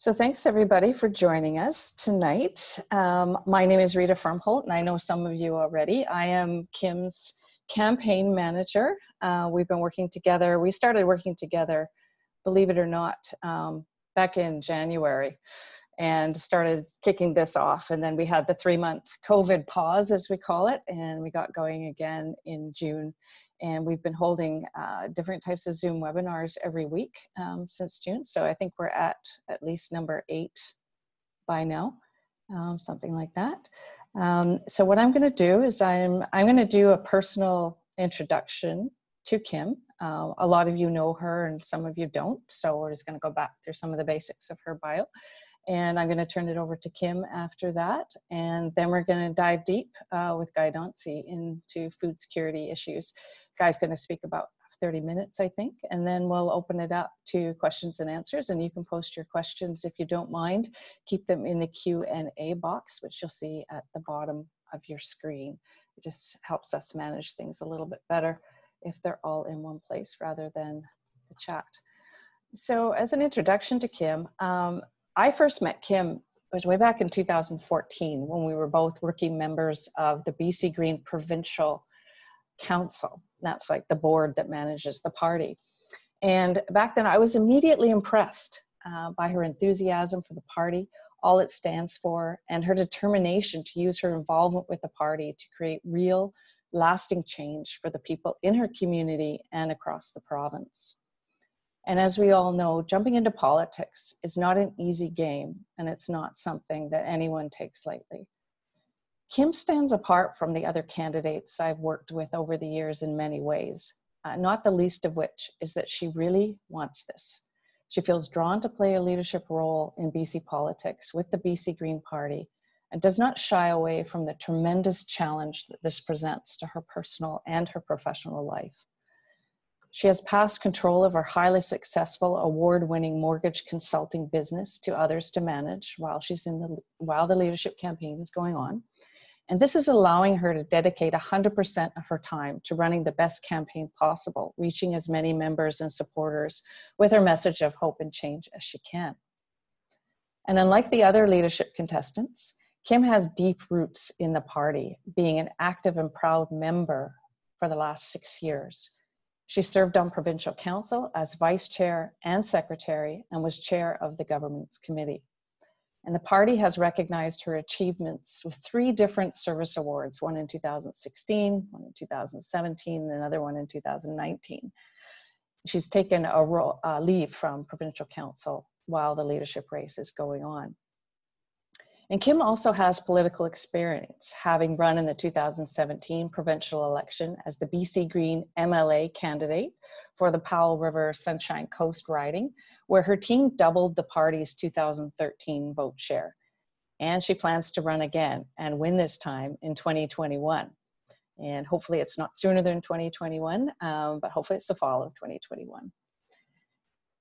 So thanks everybody for joining us tonight. My name is Rita Frumholt, and I know some of you already. I am Kim's campaign manager. We've been working together. We started working together, believe it or not, back in January, and started kicking this off. And then we had the 3-month COVID pause, as we call it, and we got going again in June. And we've been holding different types of Zoom webinars every week since June. So I think we're at least number 8 by now, something like that. So what I'm going to do is I'm going to do a personal introduction to Kim. A lot of you know her and some of you don't. So we're just going to go back through some of the basics of her bio. And I'm going to turn it over to Kim after that. And then we're going to dive deep with Guy Dauncey into food security issues. Guy's going to speak about 30 minutes, I think. And then we'll open it up to questions and answers. And you can post your questions if you don't mind. Keep them in the Q&A box, which you'll see at the bottom of your screen. It just helps us manage things a little bit better if they're all in one place rather than the chat. So as an introduction to Kim, I first met Kim, it was way back in 2014 when we were both working members of the BC Green Provincial Council. That's like the board that manages the party. And back then I was immediately impressed by her enthusiasm for the party, all it stands for, and her determination to use her involvement with the party to create real, lasting change for the people in her community and across the province. And as we all know, jumping into politics is not an easy game, and it's not something that anyone takes lightly. Kim stands apart from the other candidates I've worked with over the years in many ways, not the least of which is that she really wants this. She feels drawn to play a leadership role in BC politics with the BC Green Party and does not shy away from the tremendous challenge that this presents to her personal and her professional life. She has passed control of her highly successful, award-winning mortgage consulting business to others to manage while the leadership campaign is going on. And this is allowing her to dedicate 100% of her time to running the best campaign possible, reaching as many members and supporters with her message of hope and change as she can. And unlike the other leadership contestants, Kim has deep roots in the party, being an active and proud member for the last 6 years. She served on provincial council as vice chair and secretary and was chair of the government's committee. And the party has recognized her achievements with 3 different service awards, one in 2016, one in 2017, and another one in 2019. She's taken a leave from provincial council while the leadership race is going on. And Kim also has political experience, having run in the 2017 provincial election as the BC Green MLA candidate for the Powell River Sunshine Coast riding, where her team doubled the party's 2013 vote share. And she plans to run again and win this time in 2021. And hopefully it's not sooner than 2021, but hopefully it's the fall of 2021.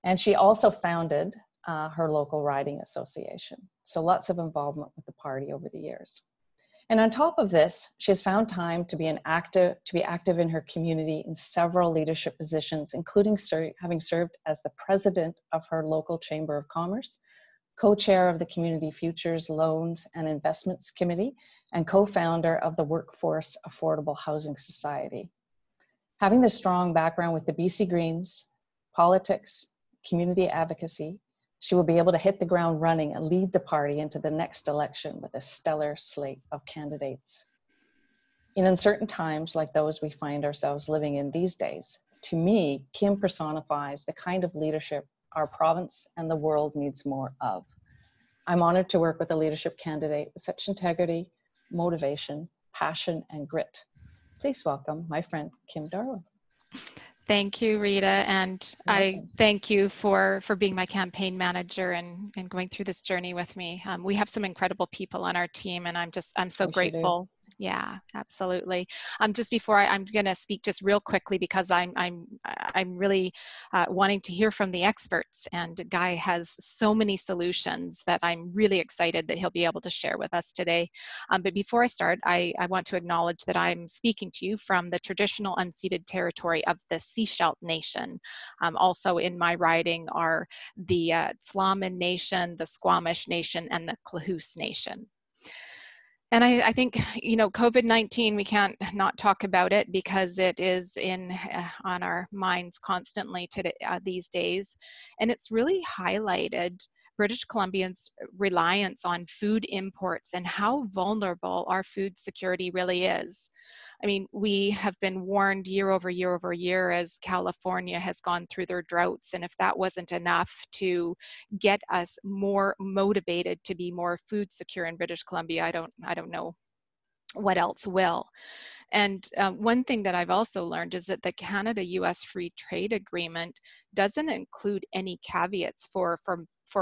And she also founded her local riding association. So lots of involvement with the party over the years. And on top of this, she has found time to be active in her community in several leadership positions, including having served as the president of her local Chamber of Commerce, co-chair of the Community Futures Loans and Investments Committee, and co-founder of the Workforce Affordable Housing Society. Having this strong background with the BC Greens, politics, community advocacy, she will be able to hit the ground running and lead the party into the next election with a stellar slate of candidates. In uncertain times like those we find ourselves living in these days, to me, Kim personifies the kind of leadership our province and the world needs more of. I'm honored to work with a leadership candidate with such integrity, motivation, passion, and grit. Please welcome my friend, Kim Darwin. Thank you, Rita, and I thank you for being my campaign manager and going through this journey with me. We have some incredible people on our team, and I'm so grateful Yeah, absolutely. Just before I'm going to speak just real quickly, because I'm really wanting to hear from the experts, and Guy has so many solutions that I'm really excited that he'll be able to share with us today. But before I start, I want to acknowledge that I'm speaking to you from the traditional unceded territory of the Sechelt Nation. Also in my riding are the Tla'amin Nation, the Squamish Nation, and the Klahoose Nation. And I think, you know, COVID-19, we can't not talk about it because it is on our minds constantly today, these days. And it's really highlighted British Columbians' reliance on food imports and how vulnerable our food security really is. I mean, we have been warned year over year over year as California has gone through their droughts. And if that wasn't enough to get us more motivated to be more food secure in British Columbia, I don't know what else will. And one thing that I've also learned is that the Canada-US Free Trade Agreement doesn't include any caveats for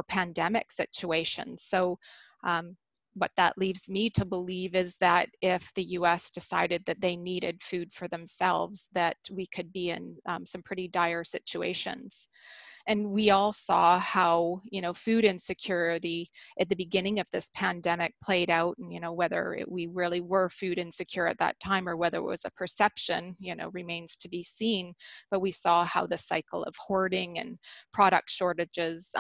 pandemic situations. So what that leaves me to believe is that if the US decided that they needed food for themselves, that we could be in some pretty dire situations. And we all saw how, you know, food insecurity at the beginning of this pandemic played out, and, you know, whether we really were food insecure at that time or whether it was a perception, you know, remains to be seen. But we saw how the cycle of hoarding and product shortages,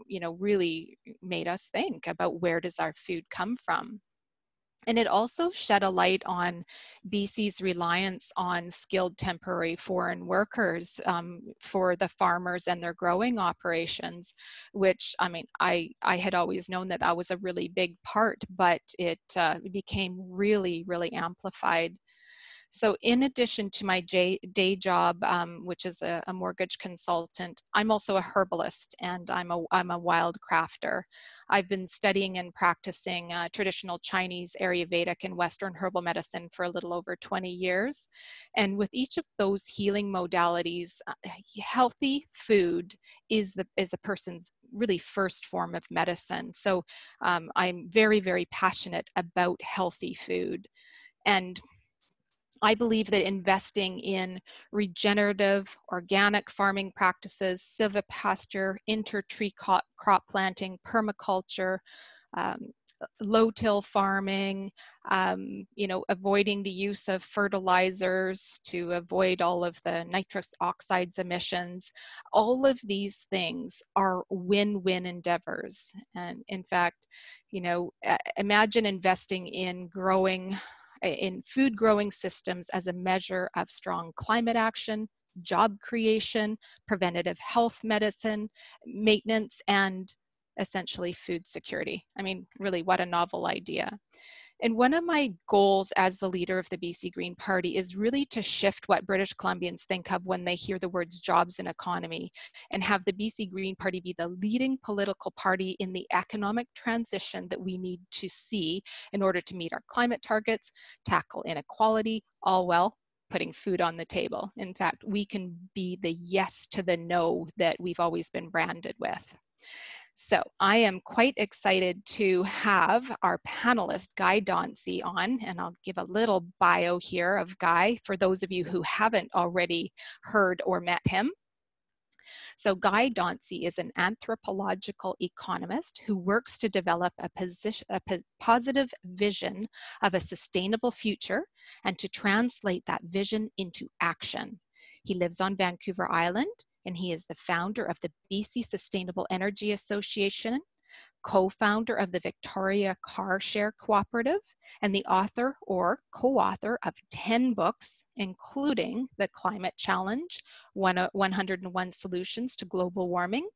you know, really made us think about where does our food come from. And it also shed a light on BC's reliance on skilled temporary foreign workers for the farmers and their growing operations, which, I mean, I had always known that that was a really big part, but it became really, really amplified. So in addition to my day job, which is a mortgage consultant, I'm also a herbalist, and I'm a wild crafter. I've been studying and practicing traditional Chinese, Ayurvedic, and Western herbal medicine for a little over 20 years. And with each of those healing modalities, healthy food is a person's really first form of medicine. So I'm very, very passionate about healthy food. And I believe that investing in regenerative, organic farming practices, silvopasture, inter-tree crop planting, permaculture, um, low-till farming, you know, avoiding the use of fertilizers to avoid all of the nitrous oxides emissions. All of these things are win-win endeavors. And in fact, you know, imagine investing in food growing systems as a measure of strong climate action, job creation, preventative health medicine, maintenance, and essentially food security. I mean, really, what a novel idea. And one of my goals as the leader of the BC Green Party is really to shift what British Columbians think of when they hear the words jobs and economy, and have the BC Green Party be the leading political party in the economic transition that we need to see in order to meet our climate targets, tackle inequality, all while putting food on the table. In fact, we can be the yes to the no that we've always been branded with. So I am quite excited to have our panelist, Guy Dauncey, on, and I'll give a little bio here of Guy for those of you who haven't already heard or met him. So Guy Dauncey is an anthropological economist who works to develop a positive vision of a sustainable future and to translate that vision into action. He lives on Vancouver Island, and he is the founder of the BC Sustainable Energy Association, co-founder of the Victoria Car Share Cooperative, and the author or co-author of 10 books, including The Climate Challenge, 101 Solutions to Global Warming,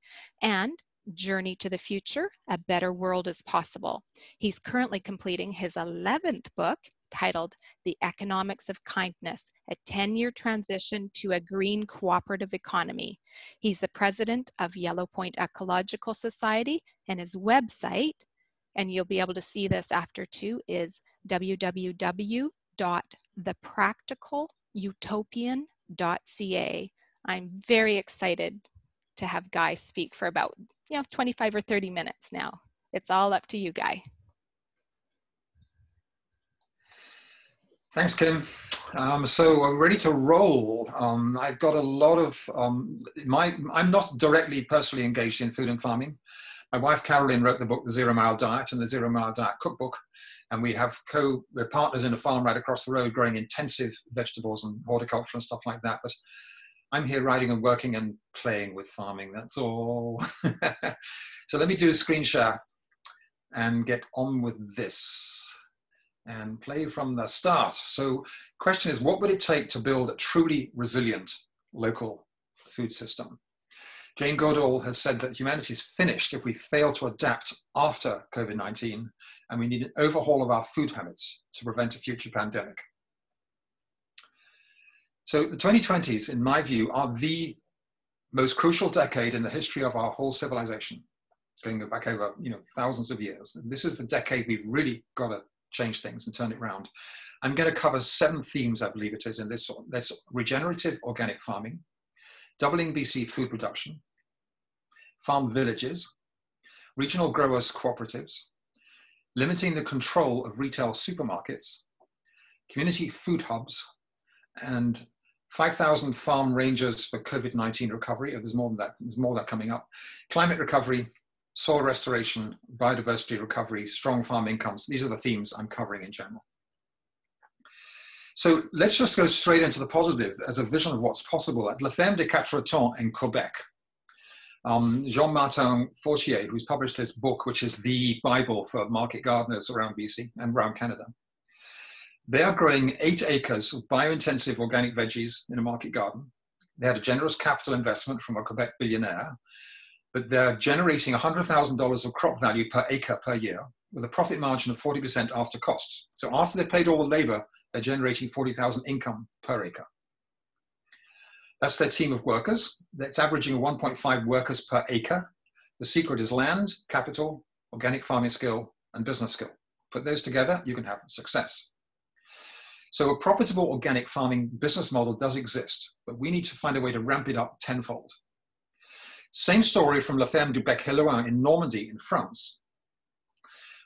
and Journey to the Future, A Better World is Possible. He's currently completing his 11th book, titled The Economics of Kindness, a 10-year transition to a green cooperative economy. He's the president of Yellow Point Ecological Society, and his website, and you'll be able to see this after too, is www.thepracticalutopian.ca. I'm very excited to have Guy speak for about 25 or 30 minutes now. It's all up to you, Guy. Thanks, Kim. So we're ready to roll. I've got a lot of, I'm not directly personally engaged in food and farming. My wife, Carolyn, wrote the book, The Zero Mile Diet and the Zero Mile Diet Cookbook. And we're partners in a farm right across the road growing intensive vegetables and horticulture and stuff like that. But I'm here writing and working and playing with farming, that's all. So let me do a screen share and get on with this. And play from the start. So question is, what would it take to build a truly resilient local food system? Jane Goodall has said that humanity is finished if we fail to adapt after COVID-19, and we need an overhaul of our food habits to prevent a future pandemic. So the 2020s, in my view, are the most crucial decade in the history of our whole civilization, going back over thousands of years. And this is the decade we've really got to change things and turn it around. I'm going to cover 7 themes, I believe it is, in this. That's regenerative organic farming, doubling BC food production, farm villages, regional growers cooperatives, limiting the control of retail supermarkets, community food hubs, and 5,000 farm rangers for COVID-19 recovery. There's more than that. There's more of that coming up. Climate recovery, soil restoration, biodiversity recovery, strong farm incomes. These are the themes I'm covering in general. So let's just go straight into the positive as a vision of what's possible. At La Ferme des Quatre Temps in Quebec, Jean-Martin Fortier, who's published this book, which is the Bible for market gardeners around BC and around Canada, they are growing 8 acres of biointensive organic veggies in a market garden. They had a generous capital investment from a Quebec billionaire, but they're generating $100,000 of crop value per acre per year with a profit margin of 40% after costs. So after they've paid all the labor, they're generating 40,000 income per acre. That's their team of workers. That's averaging 1.5 workers per acre. The secret is land, capital, organic farming skill, and business skill. Put those together, you can have success. So a profitable organic farming business model does exist, but we need to find a way to ramp it up tenfold. Same story from La Ferme du Bec-Heloin in Normandy in France,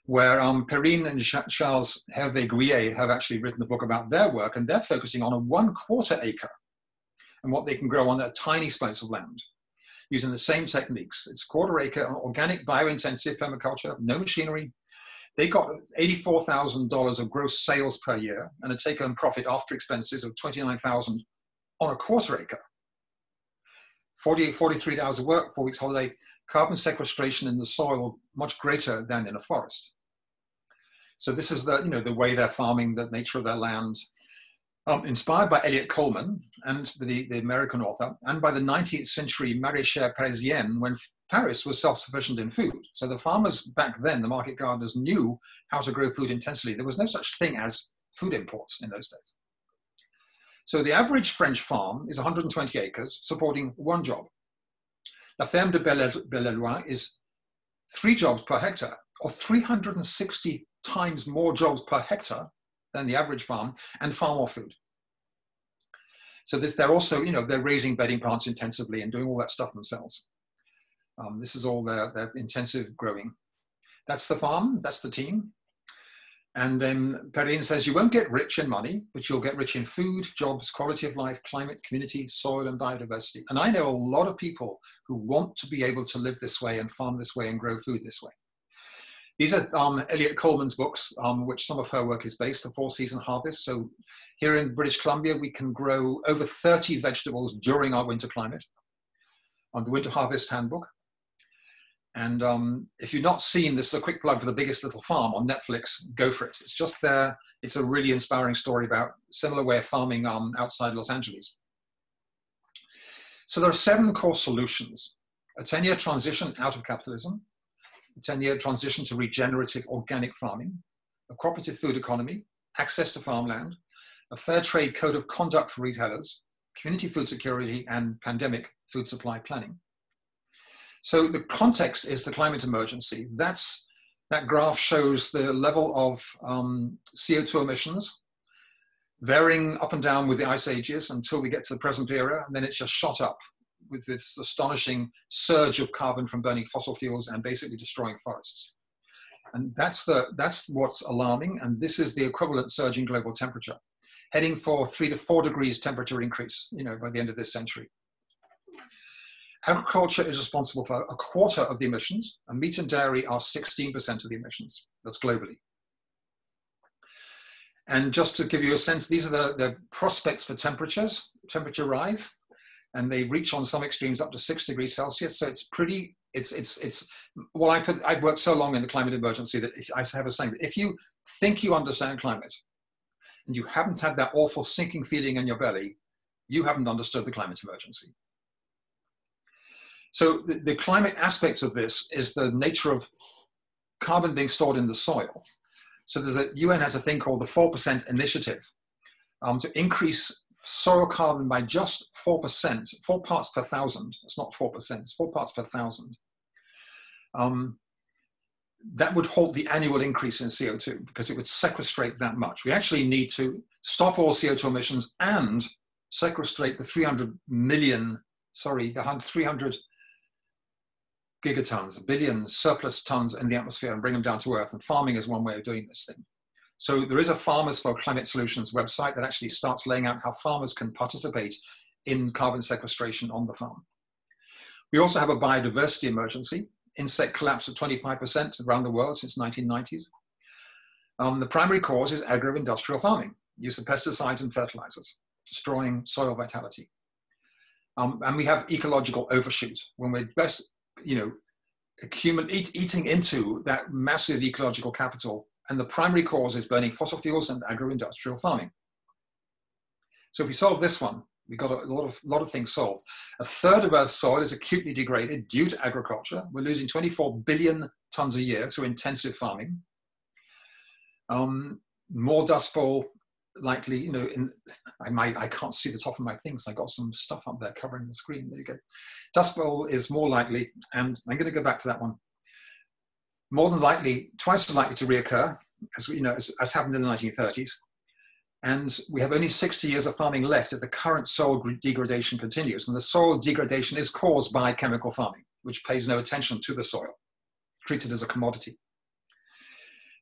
where Perrine and Charles Hervé-Gouillet have actually written a book about their work, and they're focusing on a 1/4 acre and what they can grow on a tiny slice of land using the same techniques. It's 1/4 acre organic biointensive permaculture, no machinery. They got $84,000 of gross sales per year and a take-home profit after expenses of $29,000 on a 1/4 acre. 43 hours of work, 4 weeks holiday, carbon sequestration in the soil much greater than in a forest. So this is the way they're farming, the nature of their land. Inspired by Eliot Coleman and the American author, and by the 19th century maraîchère parisienne, when Paris was self-sufficient in food. So the farmers back then, the market gardeners, knew how to grow food intensively. There was no such thing as food imports in those days. So the average French farm is 120 acres, supporting 1 job. La Ferme de Belle-Éloin is 3 jobs per hectare, or 360 times more jobs per hectare than the average farm, and far more food. So they're also, they're raising bedding plants intensively and doing all that stuff themselves. This is all their intensive growing. That's the farm, that's the team. And then Perrine says, you won't get rich in money, but you'll get rich in food, jobs, quality of life, climate, community, soil, and biodiversity. And I know a lot of people who want to be able to live this way and farm this way and grow food this way. These are Eliot Coleman's books, which some of her work is based, the 4-season harvest. So here in British Columbia, we can grow over 30 vegetables during our winter climate on the Winter Harvest Handbook. And if you've not seen, this is a quick plug for The Biggest Little Farm on Netflix, go for it. It's just there. It's a really inspiring story about a similar way of farming outside Los Angeles. So there are 7 core solutions: a 10-year transition out of capitalism, a 10-year transition to regenerative organic farming, a cooperative food economy, access to farmland, a fair trade code of conduct for retailers, community food security, and pandemic food supply planning. So the context is the climate emergency. That graph shows the level of CO2 emissions varying up and down with the ice ages until we get to the present era, and then it's just shot up with this astonishing surge of carbon from burning fossil fuels and basically destroying forests. And that's what's alarming, and this is the equivalent surge in global temperature. heading for 3 to 4 degrees temperature increase, by the end of this century. Agriculture is responsible for a quarter of the emissions, and meat and dairy are 16% of the emissions. That's globally. And just to give you a sense, these are the prospects for temperature rise, and they reach on some extremes up to 6 degrees Celsius. So it's pretty, well, I've worked so long in the climate emergency that I have a saying that if you think you understand climate and you haven't had that awful sinking feeling in your belly, you haven't understood the climate emergency. So the climate aspect of this is the nature of carbon being stored in the soil. So UN has a thing called the 4% initiative to increase soil carbon by just 4%, 4 parts per thousand. It's not 4%, it's 4 parts per thousand. That would halt the annual increase in CO2 because it would sequestrate that much. We actually need to stop all CO2 emissions and sequestrate the 300 gigatons, a billion surplus tons in the atmosphere and bring them down to earth. And farming is one way of doing this thing. So there is a Farmers for Climate Solutions website that actually starts laying out how farmers can participate in carbon sequestration on the farm. We also have a biodiversity emergency. Insect collapse of 25% around the world since 1990s. The primary cause is agro-industrial farming, use of pesticides and fertilizers, destroying soil vitality. And we have ecological overshoot when we're best, eating into that massive ecological capital. And the primary cause is burning fossil fuels and agro-industrial farming. So if we solve this one, we've got a lot of things solved. A third of Earth's soil is acutely degraded due to agriculture. We're losing 24 billion tons a year through intensive farming. More Dust Bowl likely, I can't see the top of my things. I got some stuff up there covering the screen. There you go. Dust Bowl is more likely, and I'm going to go back to that one. More than likely, twice as likely to reoccur as happened in the 1930s. And we have only 60 years of farming left if the current soil degradation continues. And the soil degradation is caused by chemical farming, which pays no attention to the soil, treated as a commodity.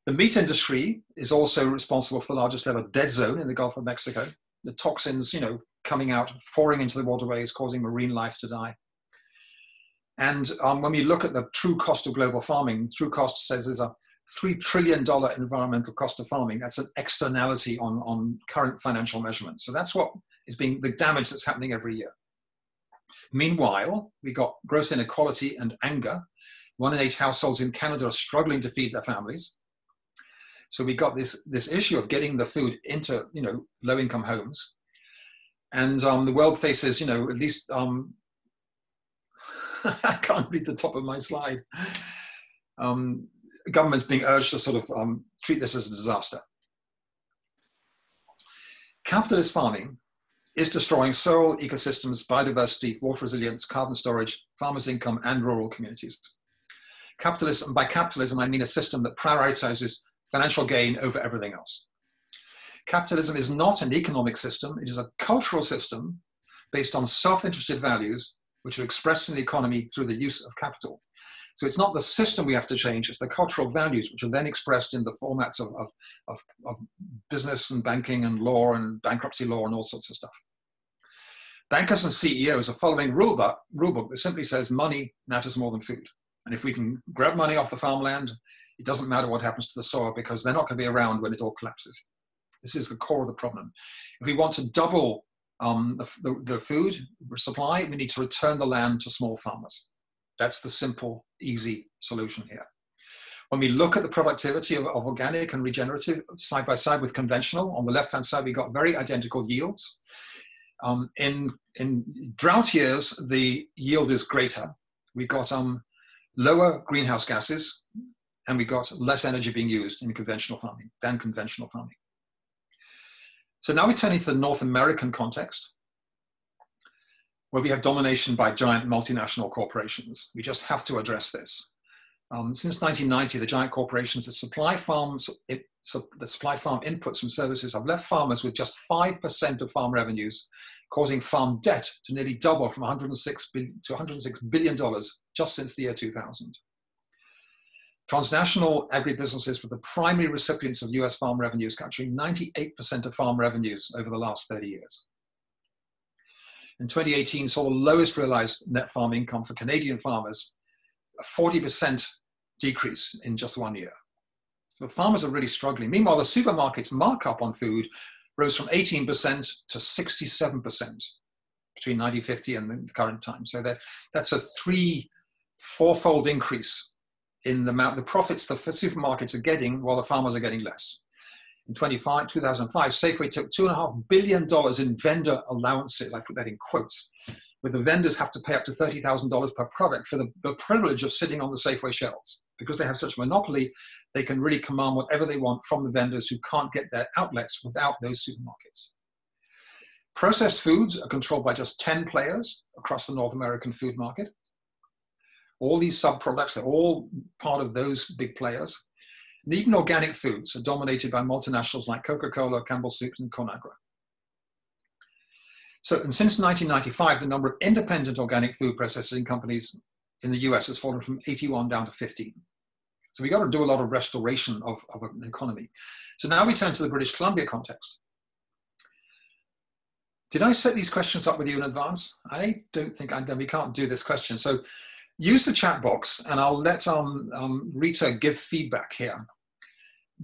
The meat industry is also responsible for the largest ever dead zone in the Gulf of Mexico. The toxins, coming out, pouring into the waterways, causing marine life to die. And when we look at the true cost of global farming, true cost says there's a $3 trillion environmental cost of farming. That's an externality on current financial measurements. So that's what is being the damage that's happening every year. Meanwhile, we got gross inequality and anger. 1 in 8 households in Canada are struggling to feed their families. So we got this issue of getting the food into low-income homes, and the world faces at least I can't read the top of my slide. Governments being urged to sort of treat this as a disaster. Capitalist farming is destroying soil, ecosystems, biodiversity, water resilience, carbon storage, farmers' income, and rural communities. Capitalism, by capitalism, I mean a system that prioritizes financial gain over everything else. Capitalism is not an economic system. It is a cultural system based on self-interested values, which are expressed in the economy through the use of capital. So it's not the system we have to change, it's the cultural values, which are then expressed in the formats of business and banking and law and bankruptcy law and all sorts of stuff. Bankers and CEOs are following rule book that simply says money matters more than food. And if we can grab money off the farmland, it doesn't matter what happens to the soil because they're not going to be around when it all collapses. This is the core of the problem. If we want to double the food supply, we need to return the land to small farmers. That's the simple, easy solution here. When we look at the productivity of organic and regenerative side by side with conventional, on the left-hand side, we got very identical yields. In drought years, the yield is greater. We got lower greenhouse gases, and we got less energy being used in conventional farming than conventional farming. So now we turn into the North American context, where we have domination by giant multinational corporations. We just have to address this. Since 1990, the giant corporations that supply farm inputs and services have left farmers with just 5% of farm revenues, causing farm debt to nearly double from $106 billion to $106 billion just since the year 2000. Transnational agribusinesses were the primary recipients of US farm revenues, capturing 98% of farm revenues over the last 30 years. In 2018, saw the lowest realized net farm income for Canadian farmers, a 40% decrease in just 1 year. So the farmers are really struggling. Meanwhile, the supermarket's markup on food rose from 18% to 67% between 1950 and the current time. So that's a fourfold increase in the amount, the profits the supermarkets are getting while the farmers are getting less. In 2005, Safeway took $2.5 billion in vendor allowances. I put that in quotes, where the vendors have to pay up to $30,000 per product for the privilege of sitting on the Safeway shelves. Because they have such a monopoly, they can really command whatever they want from the vendors who can't get their outlets without those supermarkets. Processed foods are controlled by just 10 players across the North American food market. All these sub-products, they're all part of those big players. And even organic foods are dominated by multinationals like Coca-Cola, Campbell Soups, and Conagra. So, and since 1995, the number of independent organic food processing companies in the US has fallen from 81 down to 15. So we got to do a lot of restoration of an economy. So now we turn to the British Columbia context. Did I set these questions up with you in advance? I don't think we can't do this question. So use the chat box and I'll let Rita give feedback here.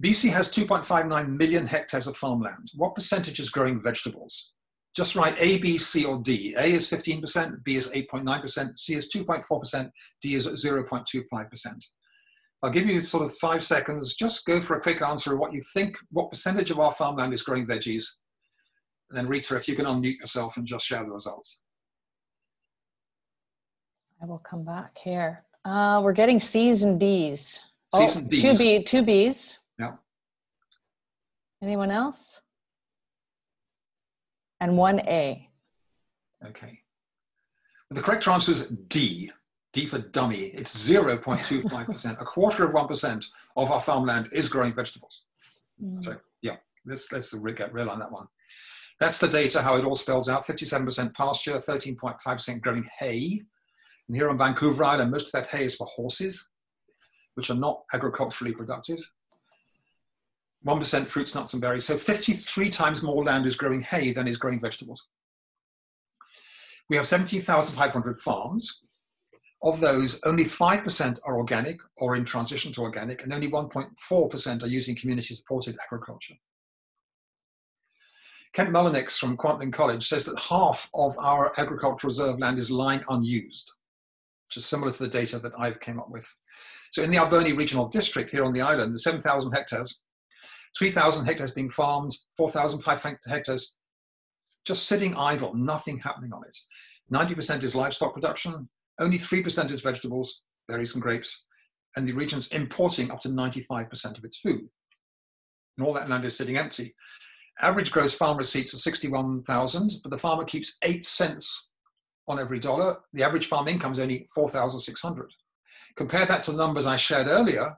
BC has 2.59 million hectares of farmland. What percentage is growing vegetables? Just write A, B, C, or D. A is 15%, B is 8.9%, C is 2.4%, D is 0.25%. I'll give you sort of 5 seconds. Just go for a quick answer of what you think, what percentage of our farmland is growing veggies. And then Rita, if you can unmute yourself and just share the results. I will come back here. We're getting C's and D's. C's and D's. Two B's. Yeah. Anyone else? And 1A. Okay. The correct answer is D. D for dummy. It's 0.25%. A quarter of 1% of our farmland is growing vegetables. So yeah, let's get real on that one. That's the data, how it all spells out. 57% pasture, 13.5% growing hay. And here on Vancouver Island, most of that hay is for horses, which are not agriculturally productive. 1% fruits, nuts, and berries. So 53 times more land is growing hay than is growing vegetables. We have 17,500 farms. Of those, only 5% are organic or in transition to organic, and only 1.4% are using community-supported agriculture. Kent Mullenix from Kwantlen College says that half of our agricultural reserve land is lying unused, which is similar to the data that I've came up with. So in the Alberni Regional District here on the island, there's 7,000 hectares, 3,000 hectares being farmed, 4,500 hectares just sitting idle, nothing happening on it. 90% is livestock production, only 3% is vegetables, berries and grapes, and the region's importing up to 95% of its food. And all that land is sitting empty. Average gross farm receipts are 61,000, but the farmer keeps 8 cents on every dollar. The average farm income is only 4,600. Compare that to numbers I shared earlier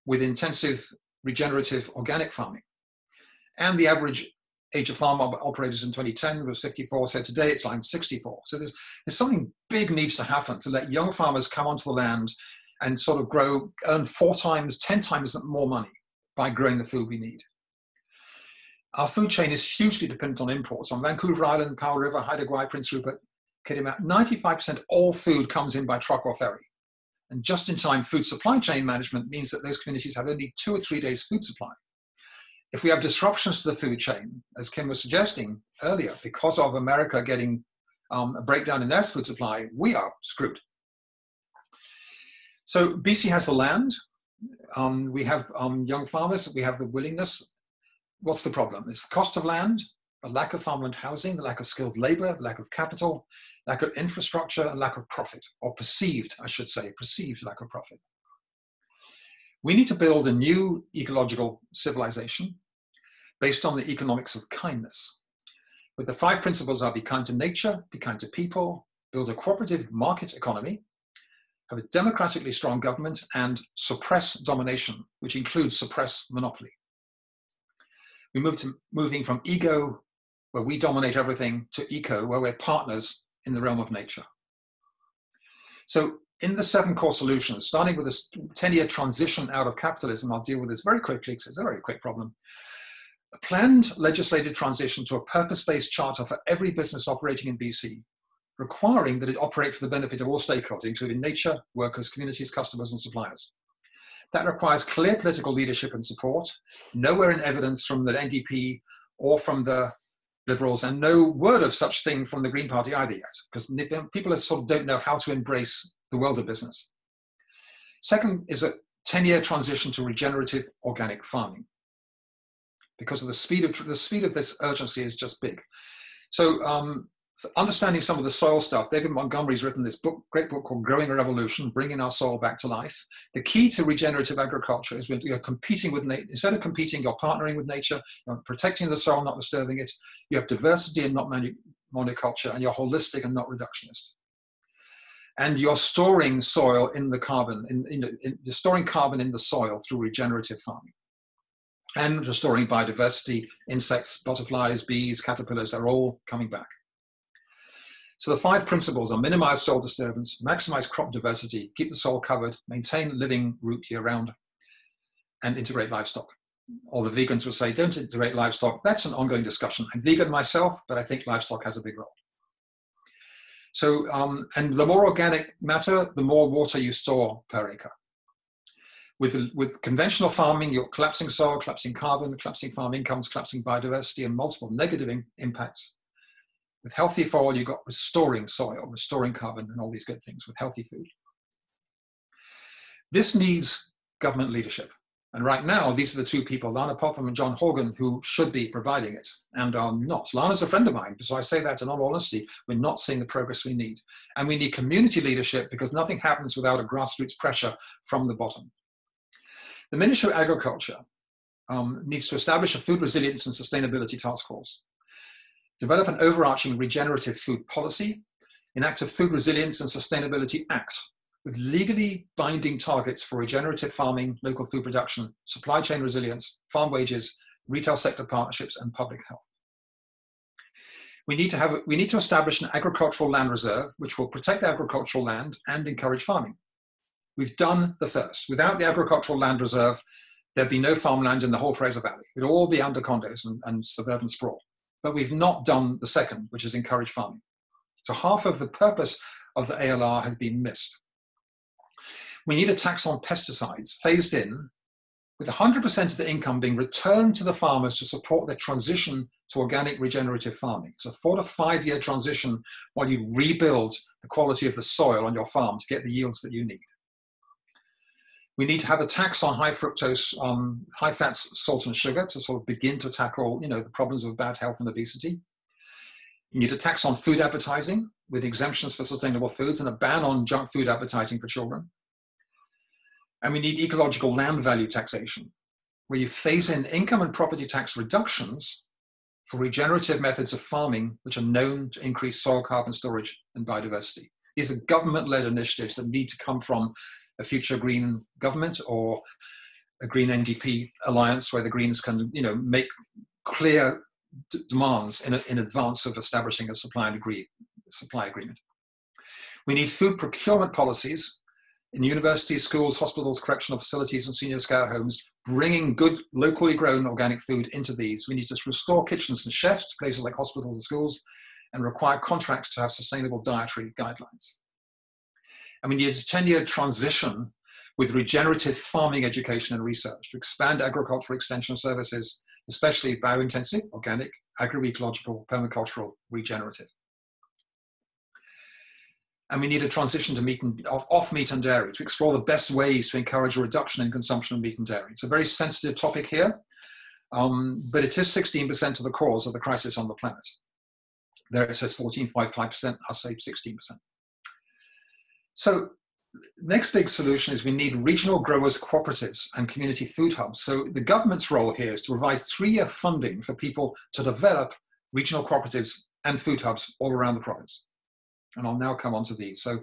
with intensive regenerative organic farming. And the average age of farm operators in 2010 was 54, so today it's like 64. So there's something big needs to happen to let young farmers come onto the land and sort of grow, earn 4 times, 10 times more money by growing the food we need. Our food chain is hugely dependent on imports. On Vancouver Island, Powell River, Haida Gwaii, Prince Rupert, Kitimat, 95% all food comes in by truck or ferry. And just-in-time food supply chain management means that those communities have only 2 or 3 days food supply. If we have disruptions to the food chain, as Kim was suggesting earlier, because of America getting a breakdown in their food supply, we are screwed. So BC has the land. We have young farmers. We have the willingness. What's the problem? It's the cost of land, the lack of farmland housing, the lack of skilled labor, lack of capital, lack of infrastructure, and lack of profit, or perceived, I should say, perceived lack of profit. We need to build a new ecological civilization based on the economics of kindness. But the 5 principles are: be kind to nature, be kind to people, build a cooperative market economy, have a democratically strong government, and suppress domination, which includes suppress monopoly. We moving from ego, where we dominate everything, to eco, where we're partners in the realm of nature. So in the 7 core solutions, starting with a 10-year transition out of capitalism, I'll deal with this very quickly because it's a very quick problem. A planned legislated transition to a purpose-based charter for every business operating in BC, requiring that it operate for the benefit of all stakeholders, including nature, workers, communities, customers, and suppliers. That requires clear political leadership and support, nowhere in evidence from the NDP or from the Liberals, and no word of such thing from the Green Party either yet, because people sort of don't know how to embrace the world of business. Second is a 10-year transition to regenerative organic farming, because of the speed of this urgency is just big. So for understanding some of the soil stuff, David Montgomery's written this great book called Growing a Revolution, Bringing Our Soil Back to Life. The key to regenerative agriculture is when you're competing with nature. Instead of competing, you're partnering with nature, you're protecting the soil, not disturbing it. You have diversity and not monoculture, and you're holistic and not reductionist. And you're storing soil in the carbon, you're storing carbon in the soil through regenerative farming. And restoring biodiversity, insects, butterflies, bees, caterpillars, they're all coming back. So the 5 principles are minimize soil disturbance, maximize crop diversity, keep the soil covered, maintain living root year round, and integrate livestock. All the vegans will say, don't integrate livestock. That's an ongoing discussion. I'm vegan myself, but I think livestock has a big role. So, and the more organic matter, the more water you store per acre. With conventional farming, you're collapsing soil, collapsing carbon, collapsing farm incomes, collapsing biodiversity, and multiple negative impacts. With healthy soil, you've got restoring soil, restoring carbon, and all these good things with healthy food. This needs government leadership. And right now, these are the 2 people, Lana Popham and John Horgan, who should be providing it and are not. Lana's a friend of mine, so I say that in all honesty. We're not seeing the progress we need. And we need community leadership because nothing happens without a grassroots pressure from the bottom. The Ministry of Agriculture needs to establish a food resilience and sustainability task force, develop an overarching regenerative food policy, enact a food resilience and sustainability act with legally binding targets for regenerative farming, local food production, supply chain resilience, farm wages, retail sector partnerships, and public health. We need to establish an agricultural land reserve, which will protect agricultural land and encourage farming. We've done the first. Without the agricultural land reserve, there'd be no farmland in the whole Fraser Valley. It'd all be under condos and suburban sprawl. But we've not done the second, which is encourage farming. So half of the purpose of the ALR has been missed. We need a tax on pesticides phased in, with 100% of the income being returned to the farmers to support their transition to organic regenerative farming. It's a 4 to 5 year transition while you rebuild the quality of the soil on your farm to get the yields that you need. We need to have a tax on high fructose, high fats, salt and sugar to sort of begin to tackle, the problems of bad health and obesity. You need a tax on food advertising with exemptions for sustainable foods and a ban on junk food advertising for children. And we need ecological land value taxation, where you phase in income and property tax reductions for regenerative methods of farming, which are known to increase soil carbon storage and biodiversity. These are government-led initiatives that need to come from a future green government or a green NDP alliance where the Greens can, make clear demands in advance of establishing a supply agreement. We need food procurement policies in universities, schools, hospitals, correctional facilities, and senior care homes, bringing good locally grown organic food into these. We need to restore kitchens and chefs to places like hospitals and schools and require contracts to have sustainable dietary guidelines. And we need a 10-year transition with regenerative farming education and research to expand agricultural extension services, especially biointensive, organic, agroecological, permacultural, regenerative. And we need a transition to off meat and dairy to explore the best ways to encourage a reduction in consumption of meat and dairy. It's a very sensitive topic here, but it is 16% of the cause of the crisis on the planet. There it says 14.5%, I'll say 16%. So next big solution is we need regional growers cooperatives and community food hubs. So the government's role here is to provide 3-year funding for people to develop regional cooperatives and food hubs all around the province. And I'll now come on to these. So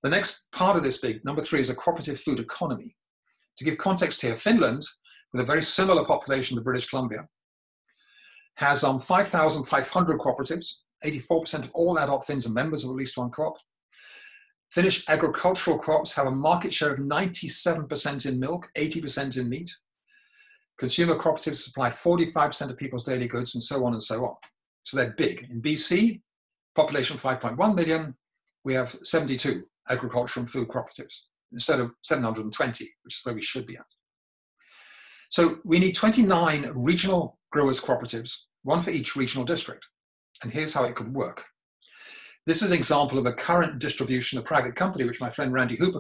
the next part of this big, number 3, is a cooperative food economy. To give context here, Finland, with a very similar population to British Columbia, has 5,500 cooperatives. 84% of all adult Finns are members of at least one co-op. Finished agricultural crops have a market share of 97% in milk, 80% in meat. Consumer cooperatives supply 45% of people's daily goods, and so on and so on. So they're big. In BC, population 5.1 million, we have 72 agriculture and food cooperatives instead of 720, which is where we should be at. So we need 29 regional growers cooperatives, one for each regional district. And here's how it could work. This is an example of a current distribution, a private company, which my friend Randy Hooper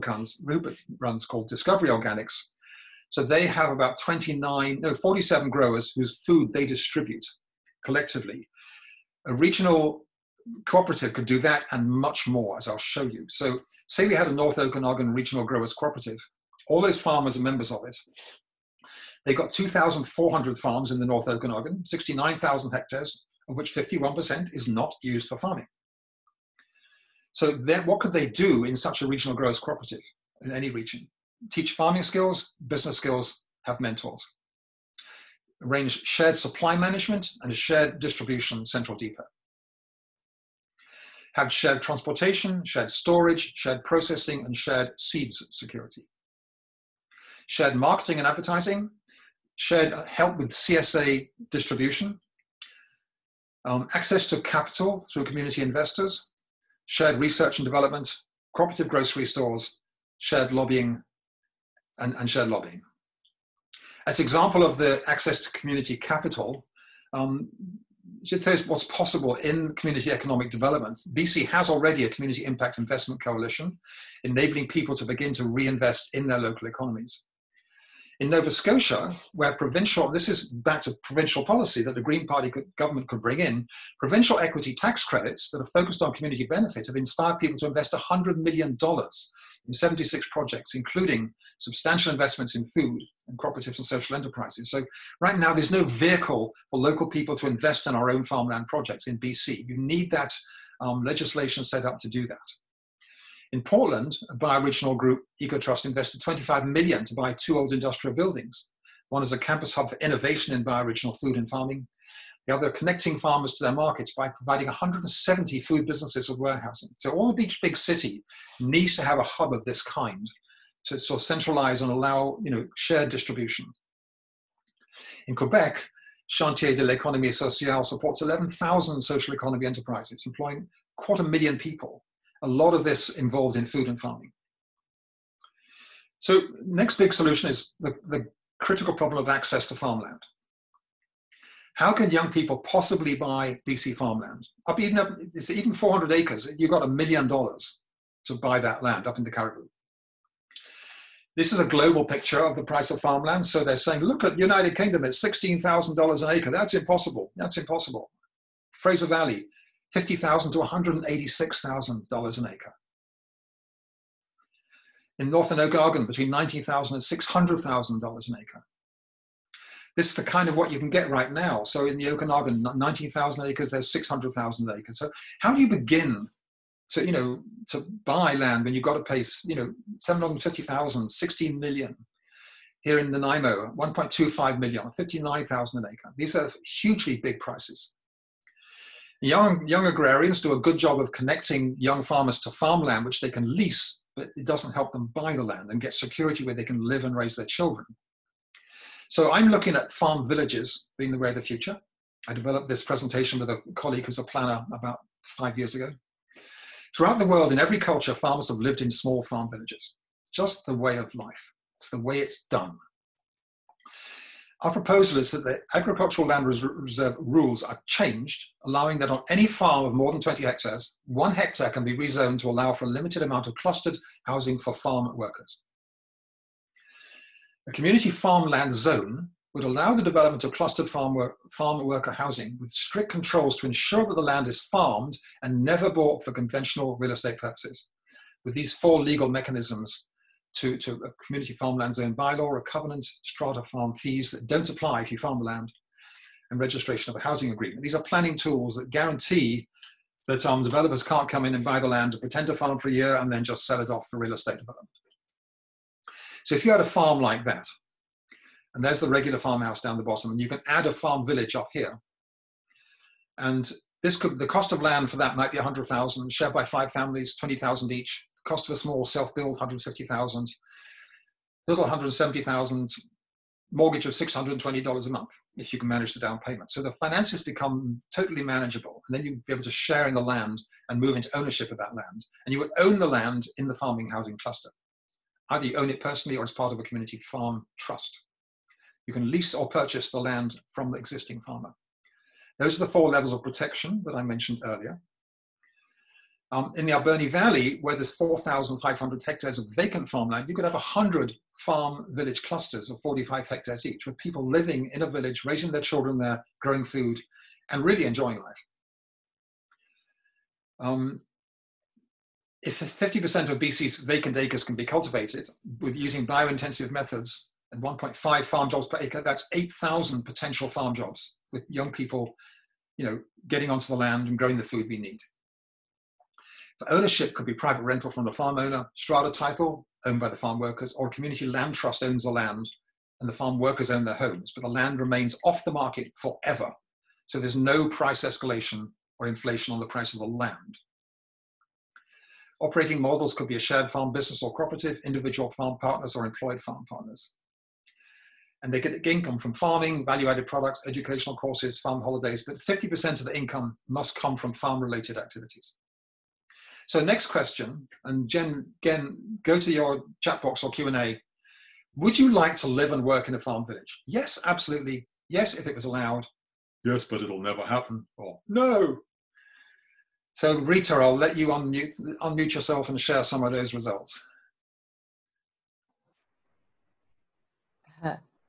runs, called Discovery Organics. So they have about 47 growers whose food they distribute collectively. A regional cooperative could do that and much more, as I'll show you. So say we had a North Okanagan Regional Growers Cooperative. All those farmers are members of it. They got 2,400 farms in the North Okanagan, 69,000 hectares, of which 51% is not used for farming. So then what could they do in such a regional growers cooperative in any region? Teach farming skills, business skills, have mentors. Arrange shared supply management and a shared distribution central depot. Have shared transportation, shared storage, shared processing, and shared seeds security. Shared marketing and advertising, shared help with CSA distribution, access to capital through community investors, shared research and development, cooperative grocery stores, shared lobbying, and shared lobbying. As an example of the access to community capital, what's possible in community economic development. BC has already a community impact investment coalition, enabling people to begin to reinvest in their local economies. In Nova Scotia, where this is back to provincial policy that the Green Party government could bring in, provincial equity tax credits that are focused on community benefit have inspired people to invest $100 million in 76 projects, including substantial investments in food and cooperatives and social enterprises. So right now, there's no vehicle for local people to invest in our own farmland projects in BC. You need that legislation set up to do that. In Portland, a bioregional group, EcoTrust, invested $25 million to buy 2 old industrial buildings. One is a campus hub for innovation in bioregional food and farming. The other, connecting farmers to their markets by providing 170 food businesses with warehousing. So all each big city needs to have a hub of this kind to sort of centralize and allow, shared distribution. In Quebec, Chantier de l'Économie Sociale supports 11,000 social economy enterprises, employing 250,000 people. A lot of this involved in food and farming. So next big solution is the critical problem of access to farmland. How can young people possibly buy BC farmland? Even 400 acres, you've got $1 million to buy that land up in the Cariboo. This is a global picture of the price of farmland. So they're saying, look at United Kingdom, it's $16,000 an acre. That's impossible. That's impossible. Fraser Valley, $50,000 to $186,000 an acre. In Northern Okanagan, between $19,000 and $600,000 an acre. This is the kind of what you can get right now. So in the Okanagan, 19,000 acres, there's 600,000 acres. So how do you begin to buy land when you've got to pay, 750,000, 16 million? Here in Nanaimo, 1.25 million, 59,000 an acre. These are hugely big prices. Young agrarians do a good job of connecting young farmers to farmland, which they can lease, but it doesn't help them buy the land and get security where they can live and raise their children. So I'm looking at farm villages being the way of the future. I developed this presentation with a colleague who's a planner about 5 years ago. Throughout the world, in every culture, farmers have lived in small farm villages. Just the way of life. It's the way it's done. Our proposal is that the agricultural land reserve rules are changed, allowing that on any farm of more than 20 hectares, 1 hectare can be rezoned to allow for a limited amount of clustered housing for farm workers. A community farmland zone would allow the development of clustered farm worker housing with strict controls to ensure that the land is farmed and never bought for conventional real estate purposes. With these 4 legal mechanisms to a community farmland zone bylaw, a covenant, strata farm fees that don't apply if you farm the land, and registration of a housing agreement. These are planning tools that guarantee that developers can't come in and buy the land and pretend to farm for a year and then just sell it off for real estate development. So if you had a farm like that, and there's the regular farmhouse down the bottom, and you can add a farm village up here, and the cost of land for that might be 100,000, shared by 5 families, 20,000 each. cost of a small self-build, 150,000, little 170,000, mortgage of $620 a month if you can manage the down payment. So the finances become totally manageable, and then you'll be able to share in the land and move into ownership of that land. And you would own the land in the farming housing cluster. Either you own it personally or as part of a community farm trust. You can lease or purchase the land from the existing farmer. Those are the 4 levels of protection that I mentioned earlier. In the Alberni Valley, where there's 4,500 hectares of vacant farmland, you could have 100 farm village clusters of 45 hectares each, with people living in a village, raising their children there, growing food, and really enjoying life. If 50% of BC's vacant acres can be cultivated with using biointensive methods and 1.5 farm jobs per acre, that's 8,000 potential farm jobs with young people, getting onto the land and growing the food we need. For ownership, could be private rental from the farm owner, strata title owned by the farm workers, or a community land trust owns the land and the farm workers own their homes, but the land remains off the market forever. So there's no price escalation or inflation on the price of the land. Operating models could be a shared farm business or cooperative, individual farm partners or employed farm partners. And they get income from farming, value-added products, educational courses, farm holidays, but 50% of the income must come from farm-related activities. So next question, and Jen, again, go to your chat box or Q&A. Would you like to live and work in a farm village? Yes, absolutely. Yes, if it was allowed. Yes, but it'll never happen. Or no. So Rita, I'll let you unmute yourself and share some of those results.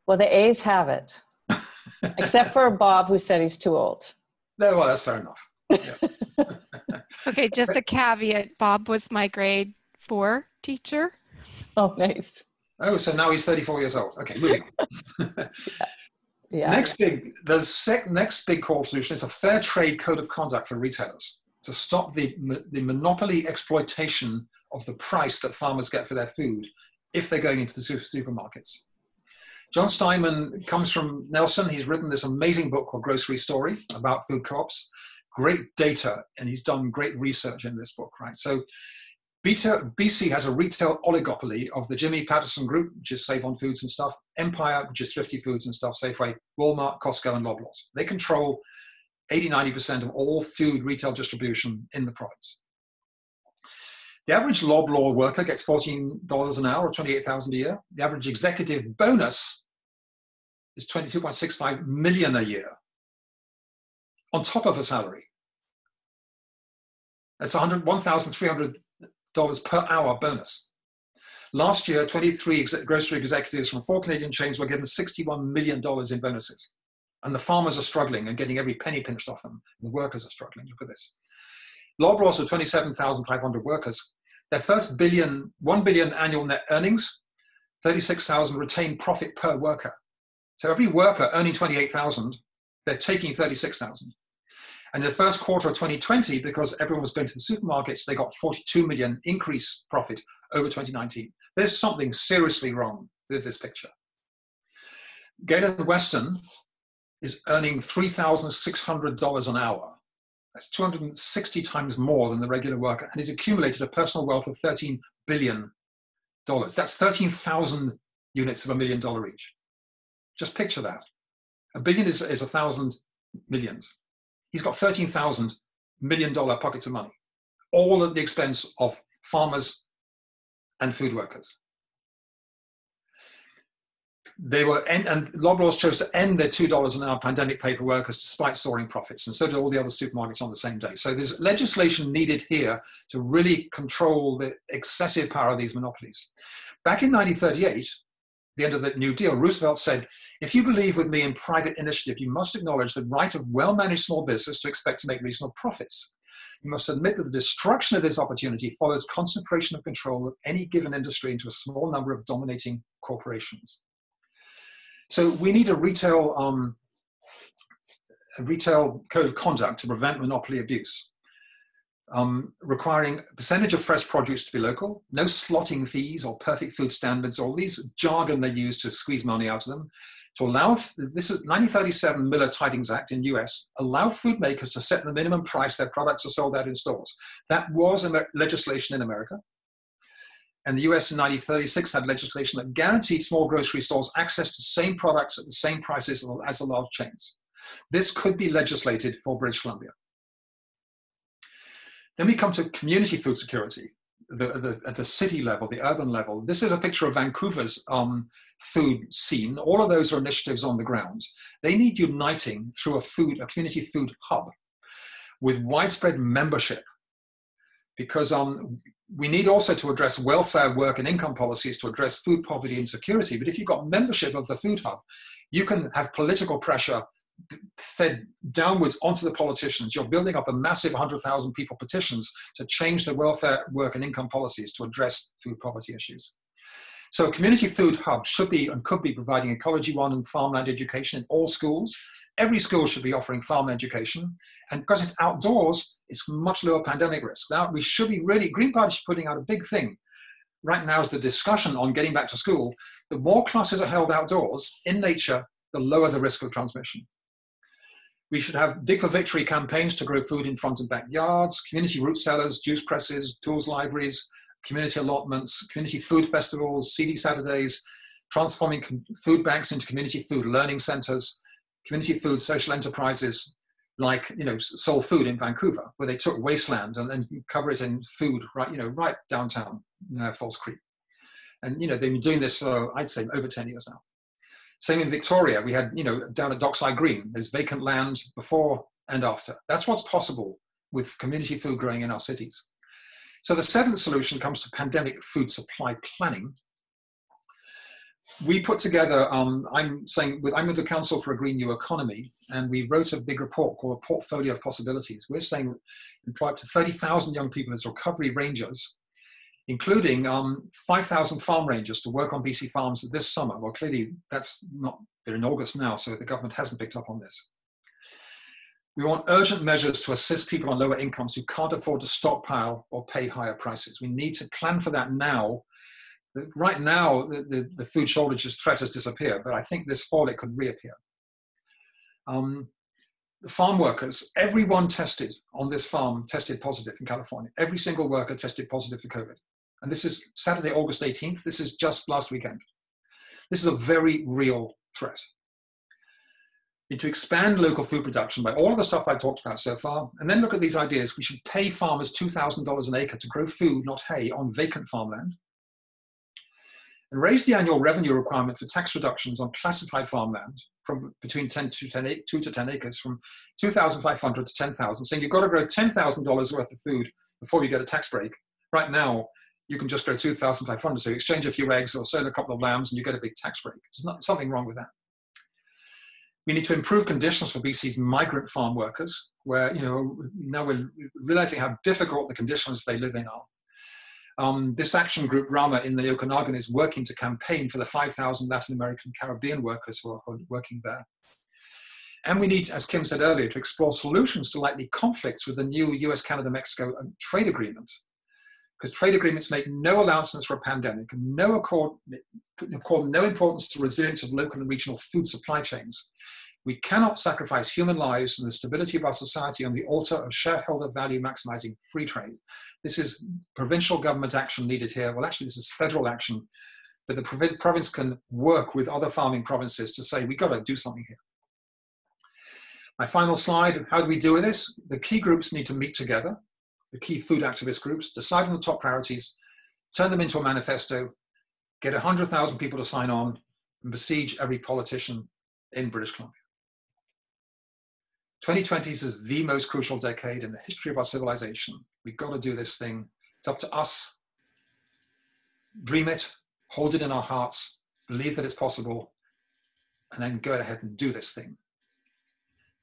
Well, the A's have it, except for Bob, who said he's too old. No, well, that's fair enough. Yeah. Okay, just a caveat. Bob was my grade 4 teacher. Oh, nice. Oh, so now he's 34 years old. Okay, moving on. Yeah. Next big core solution is a fair trade code of conduct for retailers to stop the monopoly exploitation of the price that farmers get for their food if they're going into the supermarkets. John Steinman comes from Nelson. He's written this amazing book called Grocery Story about food co-ops. Great data, and he's done great research in this book, right? So BC has a retail oligopoly of the Jimmy Patterson Group, which is Save On Foods and stuff, Empire, which is Thrifty Foods and stuff, Safeway, Walmart, Costco, and Loblaws. They control 80–90% of all food retail distribution in the province. The average Loblaw worker gets $14 an hour or $28,000 a year. The average executive bonus is $22.65 million a year on top of a salary. That's $1,300 per hour bonus. Last year, 23 grocery executives from 4 Canadian chains were given $61 million in bonuses. And the farmers are struggling and getting every penny pinched off them. The workers are struggling. Look at this. Loblaws with 27,500 workers. Their first $1 billion annual net earnings, 36,000 retained profit per worker. So every worker earning 28,000, they're taking 36,000. And in the first quarter of 2020, because everyone was going to the supermarkets, they got 42 million increase profit over 2019. There's something seriously wrong with this picture. Galen Weston is earning $3,600 an hour. That's 260 times more than the regular worker, and he's accumulated a personal wealth of $13 billion. That's 13,000 units of $1 million each. Just picture that. A billion is 1,000 millions. He's got $13,000 million pockets of money, all at the expense of farmers and food workers. And Loblaws chose to end their $2 an hour pandemic pay for workers despite soaring profits, and so did all the other supermarkets on the same day. So there's legislation needed here to really control the excessive power of these monopolies. Back in 1938, the end of the New Deal, Roosevelt said, "If you believe with me in private initiative, you must acknowledge the right of well-managed small business to expect to make reasonable profits. You must admit that the destruction of this opportunity follows concentration of control of any given industry into a small number of dominating corporations." So we need a retail code of conduct to prevent monopoly abuse, requiring a percentage of fresh produce to be local, no slotting fees or perfect food standards, or these jargon they use to squeeze money out of them. To allow, this is 1937 Miller-Tydings Act in US, allow food makers to set the minimum price their products are sold at in stores. That was legislation in America. And the US in 1936 had legislation that guaranteed small grocery stores access to the same products at the same prices as the large chains. This could be legislated for British Columbia. Then we come to community food security at the city level, the urban level. This is a picture of Vancouver's food scene. All of those are initiatives on the ground. They need uniting through a community food hub with widespread membership, because we need also to address welfare, work, and income policies to address food poverty and security. But if you've got membership of the food hub, you can have political pressure fed downwards onto the politicians. You're building up a massive 100,000 people petitions to change the welfare, work, and income policies to address food poverty issues. So a community food hub should be and could be providing Ecology 1 and farmland education in all schools. Every school should be offering farmland education. And because it's outdoors, it's much lower pandemic risk. Now, we should be really, Green Party is putting out a big thing. Right now is the discussion on getting back to school. The more classes are held outdoors in nature, the lower the risk of transmission. We should have Dig for Victory campaigns to grow food in front and backyards, community root cellars, juice presses, tools libraries, community allotments, community food festivals, CD Saturdays, transforming food banks into community food learning centers, community food social enterprises like, Soul Food in Vancouver, where they took wasteland and then cover it in food right downtown Falls Creek. And, they've been doing this for, I'd say, over 10 years now. Same in Victoria, we had, down at Dockside Green, there's vacant land before and after. That's what's possible with community food growing in our cities. So the seventh solution comes to pandemic food supply planning. We put together, I'm with the Council for a Green New Economy, and we wrote a big report called A Portfolio of Possibilities. We're saying employ up to 30,000 young people as recovery rangers, including 5,000 farm rangers to work on BC farms this summer. Well, clearly that's not, they're in August now, so the government hasn't picked up on this. We want urgent measures to assist people on lower incomes who can't afford to stockpile or pay higher prices. We need to plan for that now. Right now, the food shortages threat has disappeared, but I think this fall it could reappear. The farm workers, everyone tested on this farm tested positive in California. Every single worker tested positive for COVID. And this is Saturday, August 18th. This is just last weekend. This is a very real threat. We need to expand local food production by all of the stuff I've talked about so far, and then look at these ideas. We should pay farmers $2,000 an acre to grow food, not hay, on vacant farmland, and raise the annual revenue requirement for tax reductions on classified farmland from between 2 to 10 acres from $2,500 to $10,000, saying you've got to grow $10,000 worth of food before you get a tax break. Right now, you can just grow $2,500, so you exchange a few eggs or sell a couple of lambs and you get a big tax break. There's something wrong with that. We need to improve conditions for BC's migrant farm workers, where now we're realizing how difficult the conditions they live in are. This action group, Rama, in the Okanagan is working to campaign for the 5,000 Latin American Caribbean workers who are working there. And we need, as Kim said earlier, to explore solutions to likely conflicts with the new US, Canada, Mexico trade agreement. Because trade agreements make no allowances for a pandemic and accord no importance to resilience of local and regional food supply chains. We cannot sacrifice human lives and the stability of our society on the altar of shareholder value maximizing free trade. This is provincial government action needed here. Well, actually, this is federal action, but the province can work with other farming provinces to say, we got to do something here. My final slide, how do we deal with this? The key groups need to meet together, the key food activist groups, decide on the top priorities, turn them into a manifesto, get 100,000 people to sign on, and besiege every politician in British Columbia. 2020 is the most crucial decade in the history of our civilization. We've got to do this thing. It's up to us. Dream it, hold it in our hearts, believe that it's possible, and then go ahead and do this thing.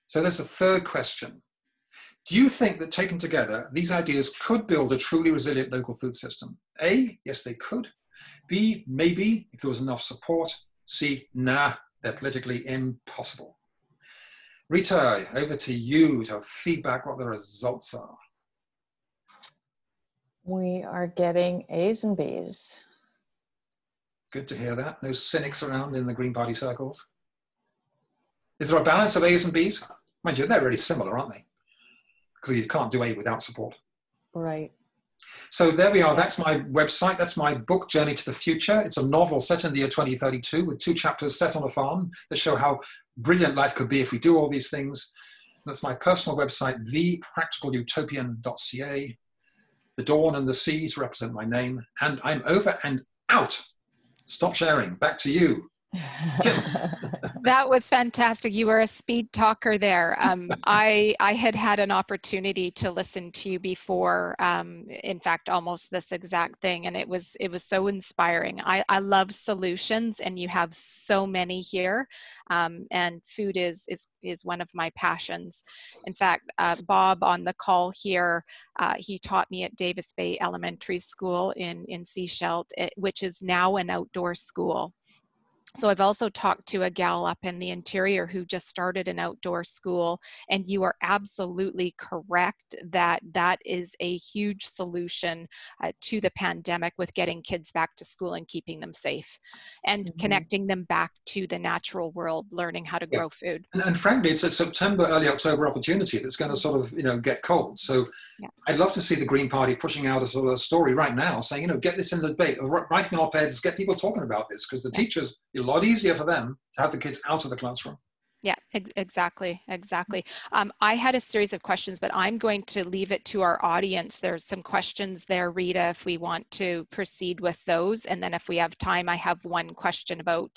So there's the third question. Do you think that taken together, these ideas could build a truly resilient local food system? A, yes, they could. B, maybe, if there was enough support. C, nah, they're politically impossible. Rita, over to you to feedback what the results are. We are getting A's and B's. Good to hear that. No cynics around in the Green Party circles. Is there a balance of A's and B's? Mind you, they're really similar, aren't they? Because you can't do A without support. Right. So there we are. That's my website. That's my book, Journey to the Future. It's a novel set in the year 2032 with 2 chapters set on a farm that show how brilliant life could be if we do all these things. That's my personal website, thepracticalutopian.ca. The dawn and the seas represent my name. And I'm over and out. Stop sharing. Back to you. That was fantastic. You were a speed talker there. I had an opportunity to listen to you before, in fact, almost this exact thing, and it was so inspiring. I love solutions, and you have so many here, and food is one of my passions. In fact, Bob on the call here, he taught me at Davis Bay Elementary School in Sechelt, which is now an outdoor school. So I've also talked to a gal up in the interior who just started an outdoor school, and you are absolutely correct that that is a huge solution to the pandemic, with getting kids back to school and keeping them safe and connecting them back to the natural world, learning how to grow food. And frankly, it's a September, early October opportunity that's going to sort of, get cold. So I'd love to see the Green Party pushing out a sort of a story right now saying, get this in the debate, writing op-eds, get people talking about this, because the teachers, a lot easier for them to have the kids out of the classroom. Yeah, exactly. I had a series of questions, but I'm going to leave it to our audience. There's some questions there, Rita, if we want to proceed with those. And then if we have time, I have one question about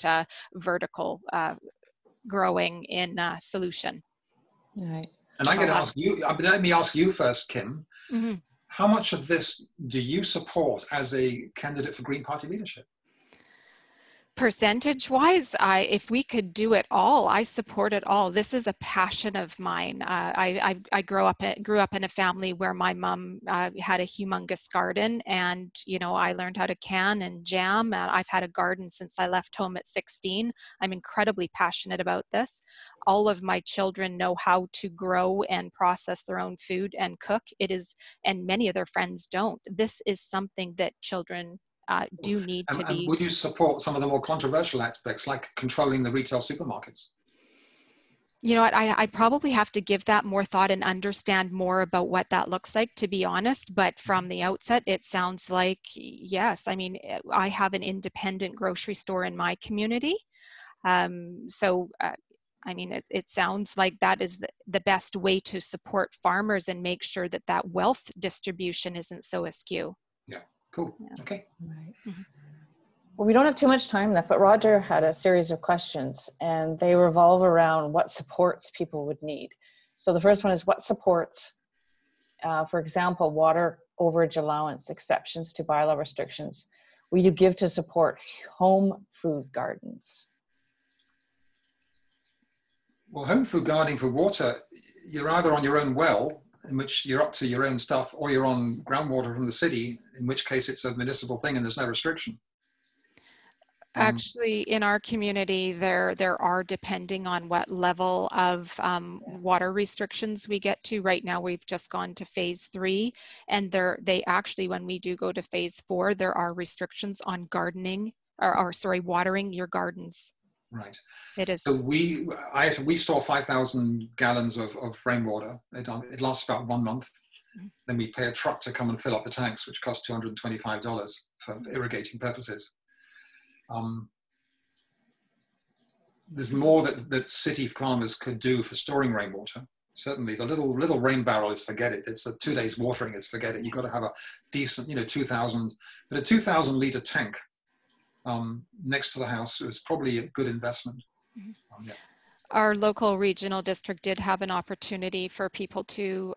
vertical growing in solution. All right. And I'm going to ask you, let me ask you first, Kim, how much of this do you support as a candidate for Green Party leadership? Percentage-wise, if we could do it all, I support it all. This is a passion of mine. I grew up in a family where my mom had a humongous garden, and I learned how to can and jam. I've had a garden since I left home at 16. I'm incredibly passionate about this. All of my children know how to grow and process their own food and cook. And many of their friends don't. This is something that children do need to be. And would you support some of the more controversial aspects, like controlling the retail supermarkets? You know what, I probably have to give that more thought and understand more about what that looks like, to be honest. But from the outset, it sounds like yes. I mean, I have an independent grocery store in my community. I mean, it sounds like that is the best way to support farmers and make sure that that wealth distribution isn't so askew. Yeah. Cool. Okay. Right. Well, we don't have too much time left, but Roger had a series of questions, and they revolve around what supports people would need. So the first one is, what supports, for example, water overage allowance, exceptions to bylaw restrictions, will you give to support home food gardens? Well, home food gardening for water, you're either on your own well, in which you're up to your own stuff, or you're on groundwater from the city, in which case it's a municipal thing and there's no restriction. Actually, in our community, there are, depending on what level of water restrictions we get to. Right now, we've just gone to phase 3, and they actually, when we do go to phase 4, there are restrictions on gardening, or watering your gardens. Right. It is. So we store 5,000 gallons of rainwater. It lasts about 1 month. Then we pay a truck to come and fill up the tanks, which costs $225 for irrigating purposes. There's more that city farmers could do for storing rainwater. Certainly, the little rain barrel is forget it. It's a 2 days watering is forget it. You've got to have a decent, 2,000, but a 2,000 litre tank next to the house is probably a good investment. Yeah. Our local regional district did have an opportunity for people to,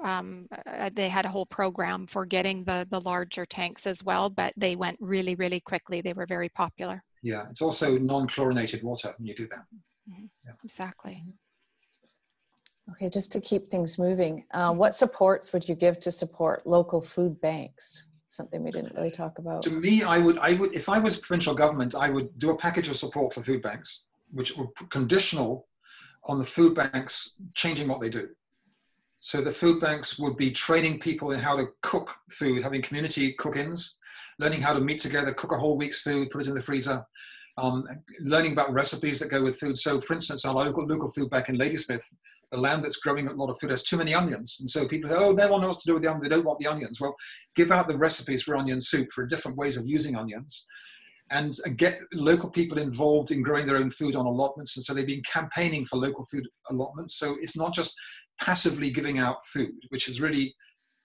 they had a whole program for getting the larger tanks as well, but they went really, really quickly. They were very popular. Yeah, it's also non-chlorinated water when you do that. Yeah. Exactly. Okay, just to keep things moving, what supports would you give to support local food banks? Something we didn't really talk about. To me, I would, if I was provincial government, I would do a package of support for food banks, which would be conditional on the food banks changing what they do. So the food banks would be training people in how to cook food, having community cook-ins, learning how to meet together, cook a whole week's food, put it in the freezer, learning about recipes that go with food. So for instance, our local food bank in Ladysmith a land that's growing a lot of food has too many onions. And so people say, oh, they want to know what to do with the onions. They don't want the onions. Well, give out the recipes for onion soup, for different ways of using onions, and get local people involved in growing their own food on allotments. And so they've been campaigning for local food allotments. So it's not just passively giving out food, which is really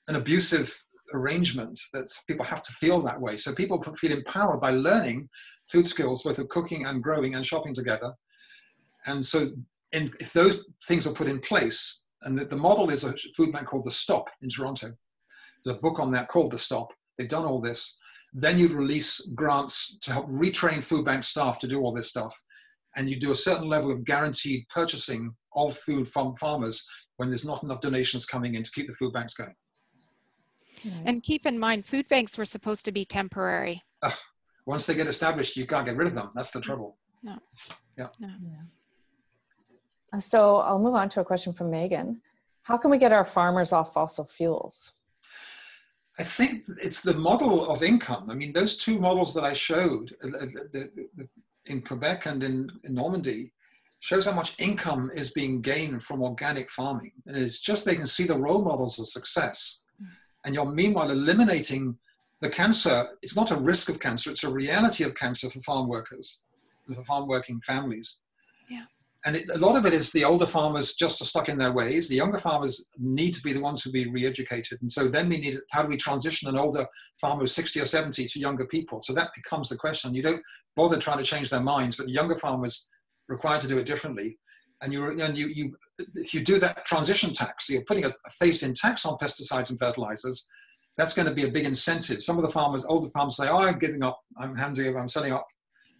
an abusive arrangement that people have to feel that way. So people feel empowered by learning food skills, both of cooking and growing and shopping together. And so if those things are put in place, and the model is a food bank called The Stop in Toronto. There's a book on that called The Stop. They've done all this. Then you'd release grants to help retrain food bank staff to do all this stuff. And you do a certain level of guaranteed purchasing of food from farmers when there's not enough donations coming in to keep the food banks going. And keep in mind, food banks were supposed to be temporary. Once they get established, you can't get rid of them. That's the trouble. No. Yeah. So I'll move on to a question from Megan. How can we get our farmers off fossil fuels? I think it's the model of income. I mean, those two models that I showed in Quebec and in Normandy shows how much income is being gained from organic farming. And it's just they can see the role models of success. And you're meanwhile eliminating the cancer. It's not a risk of cancer, it's a reality of cancer for farm workers, for farm working families. Yeah. And a lot of it is the older farmers just are stuck in their ways. The younger farmers need to be the ones who be re-educated. And so then we need, how do we transition an older farmer who's 60 or 70 to younger people? So that becomes the question. You don't bother trying to change their minds, but the younger farmers required to do it differently. And if you do that transition tax, you're putting a phased-in tax on pesticides and fertilizers, that's going to be a big incentive. Some of the farmers, older farmers say, oh, I'm giving up, I'm handing over, I'm selling up,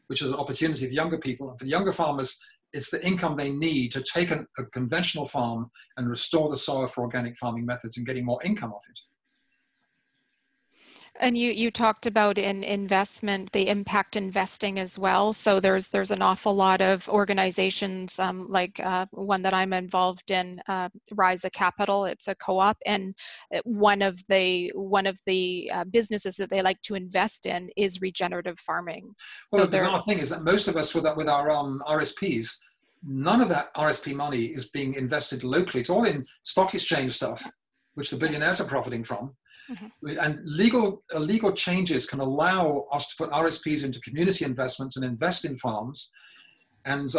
which is an opportunity for younger people. And for the younger farmers, it's the income they need to take a conventional farm and restore the soil for organic farming methods and getting more income off it. And you talked about in investment, the impact investing as well. So there's an awful lot of organizations like one that I'm involved in, Rise a Capital. It's a co-op, and one of the businesses that they like to invest in is regenerative farming. Well, so the bizarre thing is that most of us with our RSPs, none of that RSP money is being invested locally. It's all in stock exchange stuff, which the billionaires are profiting from. Mm-hmm. And legal changes can allow us to put RSPs into community investments and invest in farms. And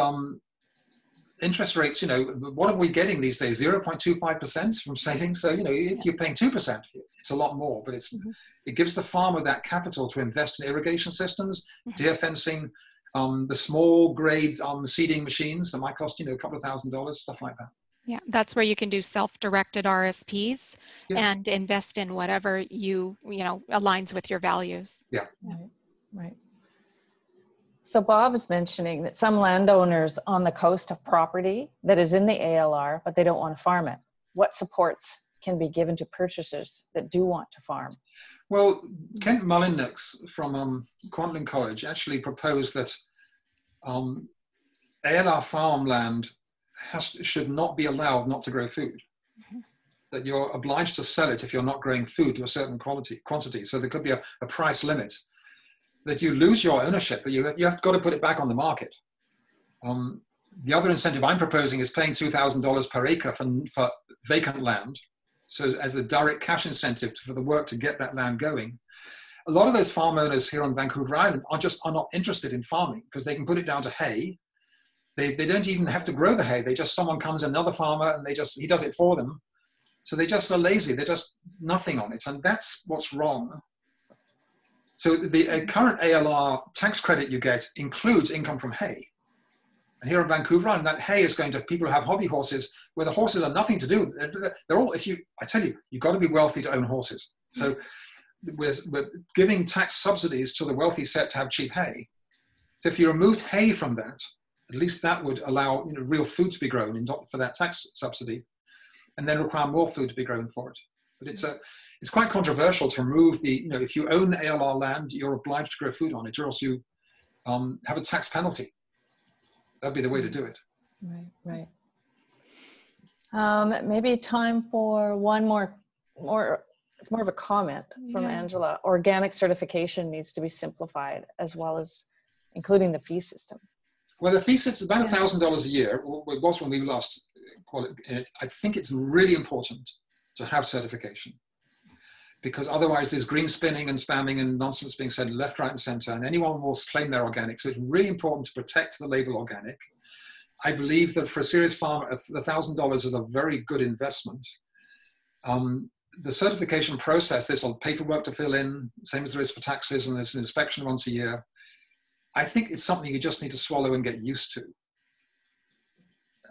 interest rates, what are we getting these days? 0.25% from savings. So, if you're paying 2%, it's a lot more, but it gives the farmer that capital to invest in irrigation systems, deer fencing, the small grade seeding machines that might cost, a couple of $1,000s, stuff like that. Yeah, that's where you can do self-directed RSPs and invest in whatever aligns with your values. Yeah. Right. So Bob is mentioning that some landowners on the coast have property that is in the ALR, but they don't want to farm it. What supports can be given to purchasers that do want to farm? Well, Kent Mullinix from Kwantlen College actually proposed that ALR farmland should not be allowed not to grow food. Mm-hmm. That you're obliged to sell it if you're not growing food to a certain quantity. So there could be a price limit. That you lose your ownership, but you have got to put it back on the market. The other incentive I'm proposing is paying $2,000 per acre for vacant land. So as a direct cash incentive for the work to get that land going. A lot of those farm owners here on Vancouver Island are not interested in farming because they can put it down to hay. They don't even have to grow the hay. Someone comes, another farmer, and he does it for them. So they just are lazy. They're just nothing on it. And that's what's wrong. So the current ALR tax credit you get includes income from hay. And here in Vancouver Island, that hay is going to people who have hobby horses, where the horses are nothing to do. They're all, I tell you, you've got to be wealthy to own horses. So we're giving tax subsidies to the wealthy set to have cheap hay. So if you removed hay from that, at least that would allow real food to be grown for that tax subsidy, and then require more food to be grown for it. But it's quite controversial to remove if you own ALR land, you're obliged to grow food on it, or else you have a tax penalty. That'd be the way to do it. Right. Maybe time for one more. It's more of a comment from Angela. Organic certification needs to be simplified, as well as including the fee system. Well, the fee system is about $1,000 a year. It was when we last I think it's really important to have certification, because otherwise there's green spinning and spamming and nonsense being said left, right, and center, and anyone will claim they're organic. So it's really important to protect the label organic. I believe that for a serious farmer, $1,000 is a very good investment. The certification process, there's a paperwork to fill in, same as there is for taxes, and there's an inspection once a year. I think it's something you just need to swallow and get used to.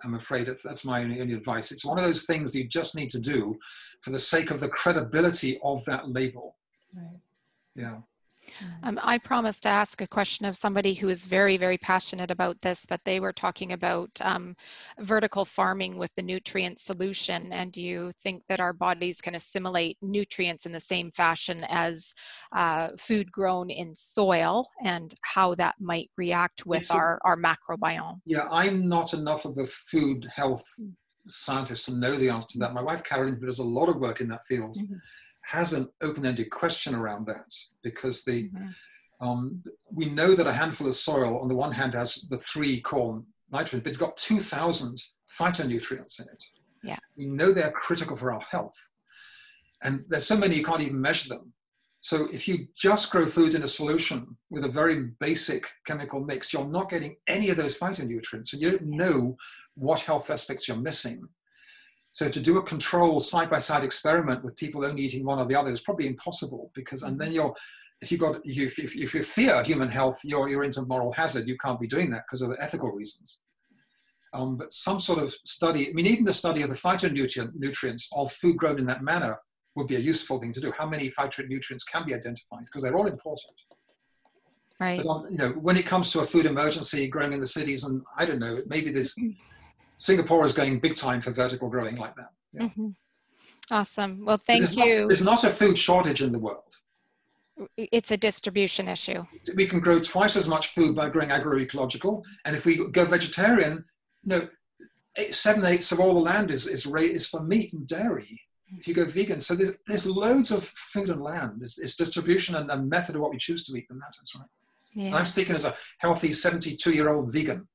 I'm afraid that's my only advice. It's one of those things you just need to do for the sake of the credibility of that label. Right. Yeah. I promised to ask a question of somebody who is very, very passionate about this, but they were talking about vertical farming with the nutrient solution. And do you think that our bodies can assimilate nutrients in the same fashion as food grown in soil, and how that might react with our macrobiome? Yeah, I'm not enough of a food health scientist to know the answer to that. My wife, Carolyn, who does a lot of work in that field, has an open-ended question around that, because we know that a handful of soil on the one hand has the 3 core nitrogen, but it's got 2,000 phytonutrients in it. Yeah. We know they're critical for our health, and there's so many you can't even measure them. So if you just grow food in a solution with a very basic chemical mix, you're not getting any of those phytonutrients, and you don't know what health aspects you're missing. So to do a control side-by-side experiment with people only eating one or the other is probably impossible, because, and then if you fear human health, you're into moral hazard. You can't be doing that because of the ethical reasons. But some sort of study, I mean, even the study of the phytonutrients of food grown in that manner would be a useful thing to do. How many phytonutrients can be identified? Because they're all important. Right. But when it comes to a food emergency growing in the cities, and I don't know, maybe there's Singapore is going big time for vertical growing like that. Yeah. Awesome. Well, thank you. There's not a food shortage in the world. It's a distribution issue. We can grow twice as much food by growing agroecological. And if we go vegetarian, 7/8 of all the land is for meat and dairy. If you go vegan, so there's loads of food and land. It's distribution and a method of what we choose to eat that matters, right? Yeah. And I'm speaking as a healthy 72-year-old vegan.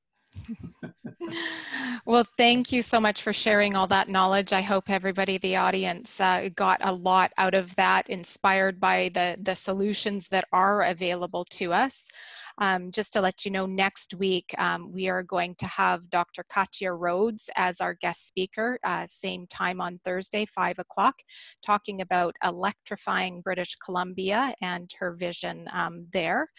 Well, thank you so much for sharing all that knowledge. I hope everybody, the audience, got a lot out of that, inspired by the solutions that are available to us. Just to let you know, next week we are going to have Dr. Katya Rhodes as our guest speaker, same time on Thursday, 5 o'clock, talking about electrifying British Columbia and her vision there.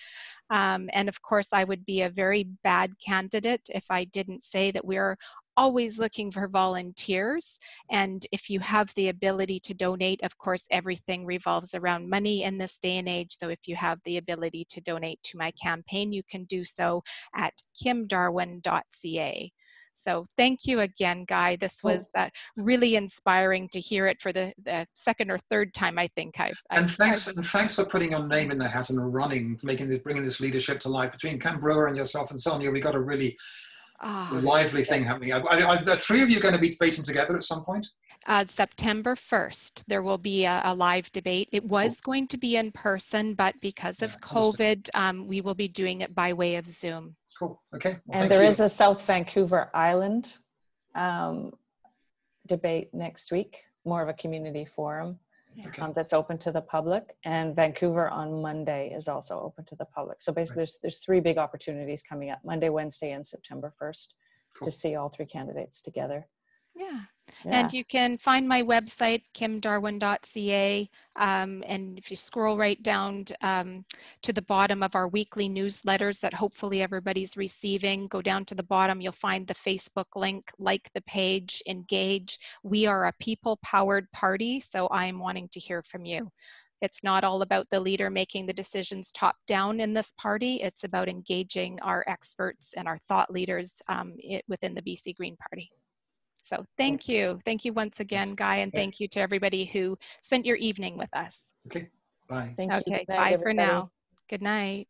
And of course, I would be a very bad candidate if I didn't say that we're always looking for volunteers. And if you have the ability to donate, of course, everything revolves around money in this day and age. So if you have the ability to donate to my campaign, you can do so at kimdarwin.ca. So thank you again, Guy. This was really inspiring to hear it for the second or third time, I think. And thanks for putting your name in the hat and running, bringing this leadership to life. Between Cam Brewer and yourself and Sonia, we got a really lively thing happening. Are the 3 of you going to be debating together at some point? September 1st, there will be a live debate. It was going to be in person, but because of COVID, we will be doing it by way of Zoom. Cool. Okay. Well, and there is a South Vancouver Island debate next week, more of a community forum that's open to the public. And Vancouver on Monday is also open to the public. So basically, there's 3 big opportunities coming up: Monday, Wednesday, and September 1st to see all 3 candidates together. Yeah. And you can find my website, kimdarwin.ca, and if you scroll right down to the bottom of our weekly newsletters that hopefully everybody's receiving, go down to the bottom, you'll find the Facebook link, like the page, engage. We are a people-powered party, so I'm wanting to hear from you. It's not all about the leader making the decisions top down in this party. It's about engaging our experts and our thought leaders within the BC Green Party. So thank you. Thank you once again, Guy, and thank you to everybody who spent your evening with us. Okay, bye. Thank you. Okay, bye for now. Good night.